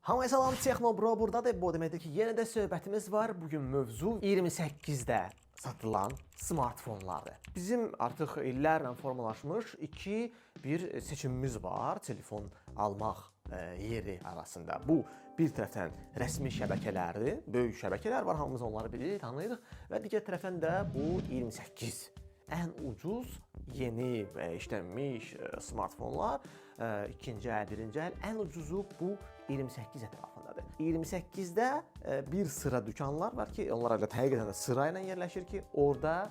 Hamıya salam, Texnobro buradadır. Bu deməkdir ki, yenə də söhbətimiz var. Bugün mövzu 28-də satılan smartfonlardır. Bizim artıq illərlə formalaşmış bir seçimimiz var telefon almaq yeri arasında. Bu bir tərəfdən rəsmi şəbəkələrdir, böyük şəbəkələr var, hamımız onları bilirik, tanıyırıq və digər tərəfdən də bu 28 ən ucuz yeni və işlənmiş smartfonlar, ikinci əl, birinci əl, ən ucuzu bu 28 ətrafındadır. 28-də bir sıra dükanlar var ki, onlar həqiqətən də sırayla yerləşir ki, orada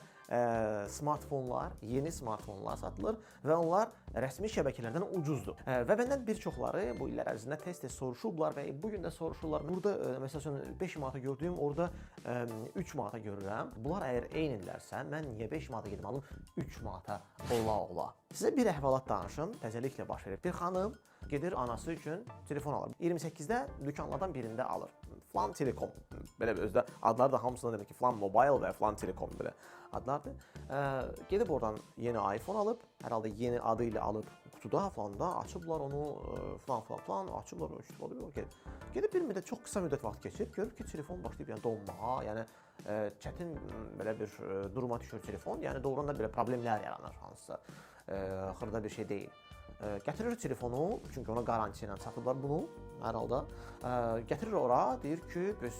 smartfonlar, yeni smartfonlar satılır və onlar rəsmi şəbəkələrdən ucuzdur. Və məndən bir çoxları bu illər ərzində tez-tez soruşublar və bu gün də soruşurlar. Burada məsələn 5 manata gördüyüm, orada 3 manata görürəm. Bunlar əgər eynidirlərsə, mən niyə 5 manata gedim alım 3 manata ola. Sizə bir əhvalat danışım, təzəliklə baş verir. Bir xanım gedir anası üçün telefon alır. 28-də dükanlardan birində alır. Flan Telekom. Belə özdə adları da hamısında demək ki, Flan Mobile və Flan Telekom belə adlardır. Gedib oradan yeni iPhone alıb, hər halda yeni adı ilə alıb qutuda falanda açıblar onu falan açıblar o gedib bir müddət, çox qısa müddət vaxt keçir, görüb ki, telefon başlayıb yəni donmağa, yəni çətin belə bir duruma düşür telefon, yəni doğrudan da belə problemlər yaranır hansısa xırda bir şey deyil. Gətirir telefonu, çünki ona garantiya ilə satıblar bunu hər halda. Gətirir ora, deyir ki, biz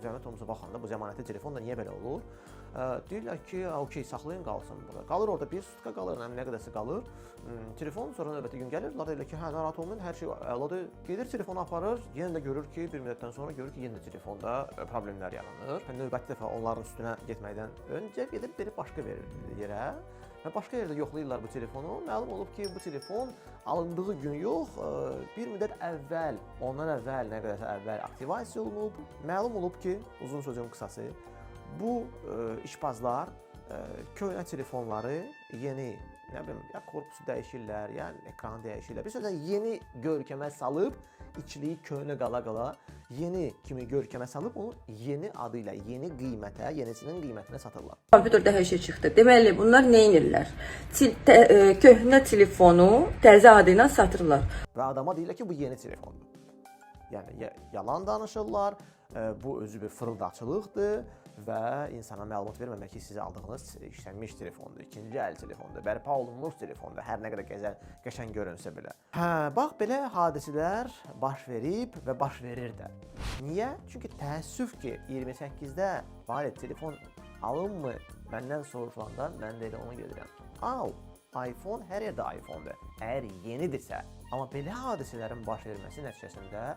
zəhmət olmasa baxanda bu zəmanətli telefon da niyə belə olur? Deyirlər ki, okey, saxlayın, qalsın burada. Qalır orada bir sutka qalır, nə qədərsə qalır. Telefon sonra növbəti gün gəlir, deyirlər ki, hə, narahat olmayın, hər şey əladır. Gedir telefonu aparır, yenə də görür ki, bir müddətdən sonra görür ki, yenə də telefonda problemlər yaranır. Növbəti dəfə onların üstünə getməkdən öncə gedib biri başqa verir yerə. Və başqa yerdə yoxlayırlar bu telefonu. Məlum olub ki, bu telefon alındığı gün yox, bir müddət əvvəl, ondan əvvəl, nə qədərsə əvvəl aktivasiya olunub. Məlum olub ki, uzun sözün qısası, bu işbazlar köhnə telefonları yeni, nə bilim, ya korpusu dəyişirlər, ya ekranı dəyişirlər. Bir sözlə yeni görkəmə salıb, içliyi köhnə qala-qala yeni kimi görkəmə salıb onu yeni adı ilə, yeni qiymətə, yenisinin qiymətinə satırlar. Kompüterdə hər şey çıxdı. Deməli, bunlar nə edirlər? Köhnə telefonu təzə adı ilə satırlar. Və adama deyirlər ki, bu yeni telefondur. Yəni, yalan danışırlar, bu özü bir fırıldaçılıqdır və insana məlumat verməmək ki, sizə aldığınız işlənmiş telefondur, ikinci əl telefondur, bərpa olunmuş telefondur, hər nə qədər qəşəng görünsə belə. Bax, belə hadisələr baş verib və baş verir də. Niyə? Çünki təəssüf ki, 28-də telefon alınmı məndən soruşulanda mən də elə ona gedirəm. Al, iPhone hər yerdə iPhone-dur, əgər yenidirsə. Amma belə hadisələrin baş verməsi nəticəsində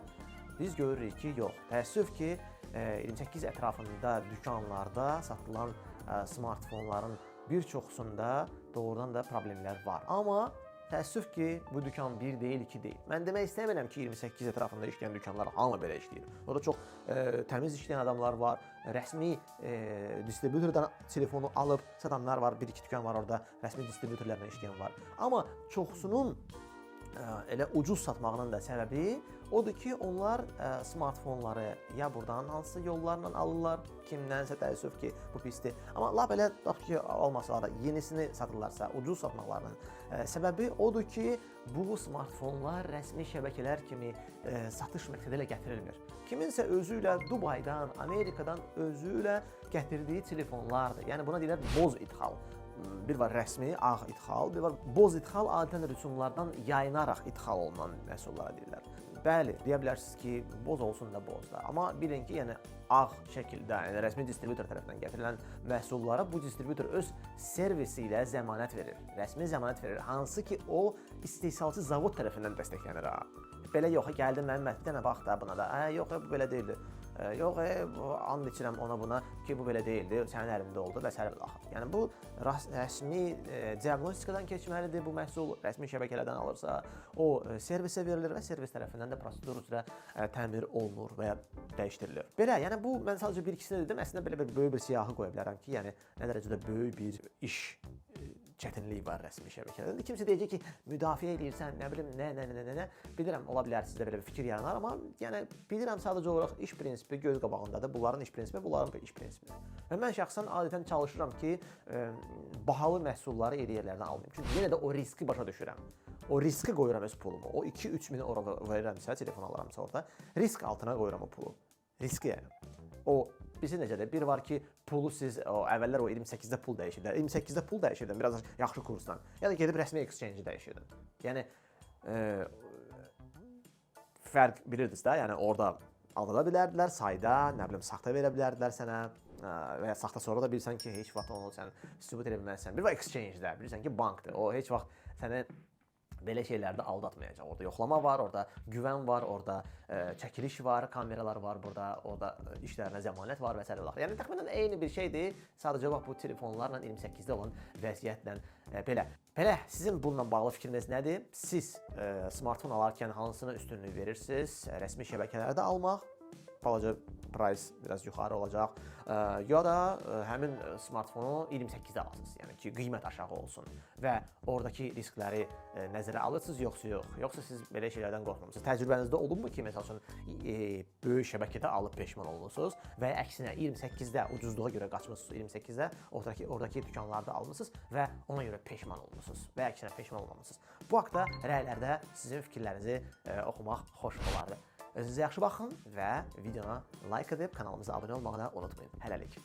biz görürük ki, yox, təəssüf ki, 28 ətrafında dükanlarda satılan smartfonların bir çoxsunda doğrudan da problemlər var. Amma təəssüf ki, bu dükan bir deyil, iki deyil. Mən demək istəmirəm ki, 28 ətrafında işləyən dükanlar hamı belə işləyir. Orada çox təmiz işləyən adamlar var, rəsmi distributordan telefonu alıb satanlar var, bir-iki dükan var orada, rəsmi distributorlarla işləyən var. Amma çoxsunun elə ucuz satmağının da səbəbi odur ki, onlar smartfonları ya buradan hansısa yollarla alırlar, kimdənsə təəssüf ki, bu pisdir. Amma lap elə ki, olmasa da yenisini satırlarsa, ucuz satmaqlarının səbəbi odur ki, bu smartfonlar rəsmi şəbəkələr kimi satış məqsədi ilə gətirilmir. Kiminsə özü ilə Dubaydan, Amerikadan özü ilə gətirdiyi telefonlardır. Yəni buna deyirlər boz ithal. Bir var rəsmi, ağ ithal, bir var boz ithal, adətən rüsumlardan yayınaraq ithal olunan məhsullara deyirlər. Bəli, deyə bilərsiniz ki, boz olsun da boz da. Amma bilin ki, yəni ağ şəkildə, yəni rəsmi distributor tərəfindən gətirilən məhsullara bu distributor öz servisi ilə zəmanət verir. Rəsmi zəmanət verir, hansı ki, o istehsalçı zavod tərəfindən dəstəklənir. Belə yox, gəldi mənim mətnə bax da buna da. Yox, bu belə deyildi. Yox, and içirəm ona buna ki, bu belə deyildi, sənin əlində oldu və s. Yəni bu rəsmi diaqnostikadan keçməlidir bu məhsul, rəsmi şəbəkələrdən alırsa, o servisə verilir və servis tərəfindən də prosedur üzrə təmir olunur və ya dəyişdirilir. Belə, yəni bu mən sadəcə bir ikisini dedim, əslində belə böyük bir siyahı qoya bilərəm ki, yəni nə dərəcədə böyük bir iş çətinlik var rəsmi şəbəkələrdə. Kimsə deyəcək ki, müdafiə edirsən, nə bilim, nə. Bilirəm, ola bilər sizdə belə bir fikir yaranar, amma yəni bilirəm sadəcə olaraq iş prinsipi göz qabağındadır. Bunların iş prinsipi, bunların iş prinsipi. Və mən şəxsən adətən çalışıram ki, bahalı məhsulları iri yerlərdən almayım. Çünki yenə də o riski başa düşürəm. O riski qoyuram öz pulumu. O 2-3 min euro verirəmsə, telefon alıramsa orada, risk altına qoyuram o pulu. Riski yəni. O birisi necədir? Bir var ki, pulu siz əvvəllər o 28-də pul dəyişirdilər. 28-də pul dəyişirdin biraz yaxşı kursdan. Ya da gedib rəsmi exchange-i dəyişirdin. Yəni fərq bilirdiniz də, yəni orada aldıra bilərdilər sayda, nə bilim, saxta verə bilərdilər sənə və ya saxta sonra da bilirsən ki, heç vaxt onu sən sübut edə bilməzsən. Bir var exchange-də, bilirsən ki, bankdır. O heç vaxt səni belə şeylərdə aldatmayacaq. Orada yoxlama var, orada güvən var, orada çəkiliş var, kameralar var, orada işlərinə zəmanət var və s. Yəni təxminən eyni bir şeydir. Sadəcə bax bu telefonlarla 28-də olan vəziyyətlə belə. Sizin bununla bağlı fikriniz nədir? Siz smartfon alarkən hansına üstünlük verirsiniz? Rəsmi şəbəkələrdə almaq, balaca price biraz yuxarı olacaq, ya da həmin smartfonu 28-də alırsınız, yəni ki, qiymət aşağı olsun və oradakı riskləri nəzərə alırsınız, yoxsa siz belə şeylərdən qorxmursunuz? Təcrübənizdə olubmu ki, məsəl üçün böyük şəbəkədə alıb peşman olmusunuz və əksinə 28-də ucuzluğa görə qaçmısınız, 28-də oradakı dükanlarda almısınız və ona görə peşman olmusunuz və əksinə peşman olmamışsınız. Bu haqda rəylərdə sizin fikirlərinizi oxumaq xoş olardı. Özünüzə yaxşı baxın və videona like edib kanalımıza abunə olmağı da unutmayın. Hələlik.